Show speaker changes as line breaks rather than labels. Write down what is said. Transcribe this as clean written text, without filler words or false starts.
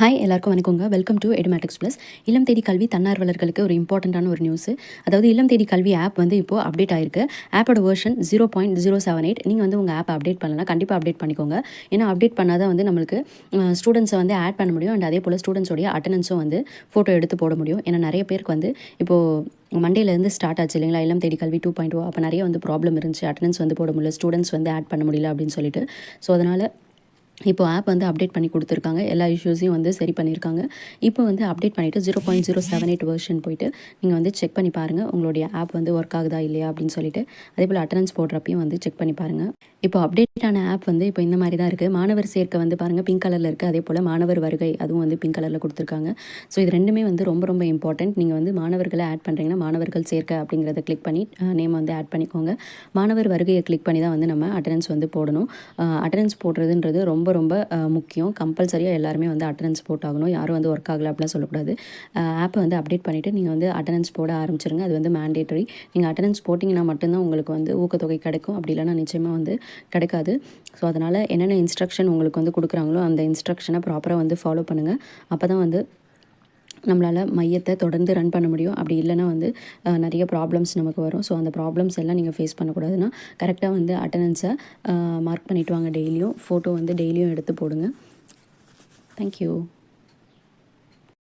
Hi எல்லாருக்கும் வணக்கங்க. Welcome to Edumatics plus. இல்லம் தேடி கல்வி தன்னார்வலர்களுக்கு ஒரு இம்பார்ட்டண்ட்டான ஒரு நியூஸு. அதாவது இல்லம் தேடி கல்வி ஆப் வந்து இப்போது அப்டேட் ஆயிருக்கு. ஆப்போட வெர்ஷன் 0.078. நீங்கள் வந்து உங்கள் ஆப்பை அப்டேட் பண்ணலாம், கண்டிப்பாக அப்டேட் பண்ணிக்கோங்க. ஏன்னா அப்டேட் பண்ணால் தான் வந்து நம்மளுக்கு ஸ்டூடெண்ட்ஸை வந்து ஆட் பண்ண முடியும். அண்ட் அதே போல் ஸ்டூடெண்ட்ஸோடைய அட்டண்டன்ஸும் வந்து ஃபோட்டோ எடுத்து போட முடியும். ஏன்னா நிறைய பேருக்கு வந்து இப்போது மண்டேலேருந்து ஸ்டார்ட் ஆச்சு இல்லைங்களா, இல்லம் தேடி கல்வி 2.0. அப்போ நிறைய வந்து ப்ராப்ளம் இருந்துச்சு, அட்டண்டன்ஸ் வந்து போட முடியல, ஸ்டூடெண்ட்ஸ் வந்து ஆட் பண்ண முடியல அப்படின்னு சொல்லிட்டு. ஸோ அதனால் இப்போ ஆப் வந்து அப்டேட் பண்ணி கொடுத்துருக்காங்க, எல்லா இஷ்யூஸையும் வந்து சரி பண்ணியிருக்காங்க. இப்போ வந்து அப்டேட் பண்ணிவிட்டு 0.078 வெர்ஷன் போயிட்டு நீங்கள் வந்து செக் பண்ணி பாருங்கள், உங்களுடைய ஆப் வந்து ஒர்க் ஆகுதா இல்லையா அப்படின்னு சொல்லிட்டு. அதே போல் அட்டண்டன்ஸ் போடுறப்பையும் வந்து செக் பண்ணி பாருங்கள். இப்போ அப்டேட் ஆன ஆப் வந்து இப்போ இந்த மாதிரி தான் இருக்குது. மாணவர் சேர்க்கை வந்து பாருங்கள் பிங்க் கலரில் இருக்குது, அதே போல் மாணவர் வருகை அதுவும் வந்து பிங்க் கலரில் கொடுத்துருக்காங்க. ஸோ இது ரெண்டுமே வந்து ரொம்ப ரொம்ப இம்பார்ட்டன்ட். நீங்கள் வந்து மாணவர்களை ஆட் பண்ணுறீங்கன்னா மாணவர்கள் சேர்க்கை அப்படிங்கிறத கிளிக் பண்ணி நேம் வந்து ஆட் பண்ணிக்கோங்க. மாணவர் வருகையை கிளிக் பண்ணி தான் வந்து நம்ம அட்டண்டன்ஸ் வந்து போடணும். அட்டண்டன்ஸ் போடுறதுன்றது ரொம்ப ரொம்ப முக்கியம். கம்பல்சரியாக எல்லாருமே வந்து அட்டண்டன்ஸ் போட்டாகணும். யாரும் வந்து ஒர்க் ஆகலை அப்படிலாம் சொல்லக்கூடாது. ஆப்பை வந்து அப்டேட் பண்ணிவிட்டு நீங்கள் வந்து அட்டண்டன்ஸ் போட ஆரம்பிச்சிருங்க. அது வந்து மேண்டேட்டரி. நீங்கள் அட்டண்டன்ஸ் போட்டிங்கன்னா மட்டும்தான் உங்களுக்கு வந்து ஊக்கத்தொகை கிடைக்கும், அப்படி இல்லைன்னா நிச்சயமாக வந்து கிடைக்காது. ஸோ அதனால் என்னென்ன இன்ஸ்ட்ரக்ஷன் உங்களுக்கு வந்து கொடுக்குறாங்களோ அந்த இன்ஸ்ட்ரக்ஷனை ப்ராப்பராக வந்து ஃபாலோ பண்ணுங்கள். அப்போ தான் வந்து நம்மளால் மையத்தை தொடர்ந்து ரன் பண்ண முடியும். அப்படி இல்லைனா வந்து நிறைய ப்ராப்ளம்ஸ் நமக்கு வரும். ஸோ அந்த ப்ராப்ளம்ஸ் எல்லாம் நீங்கள் ஃபேஸ் பண்ணக்கூடாதுன்னா கரெக்டாக வந்து அட்டண்டன்ஸை மார்க் பண்ணிவிட்டு வாங்க. டெய்லியும் ஃபோட்டோ வந்து டெய்லியும் எடுத்து போடுங்க. தேங்க்யூ.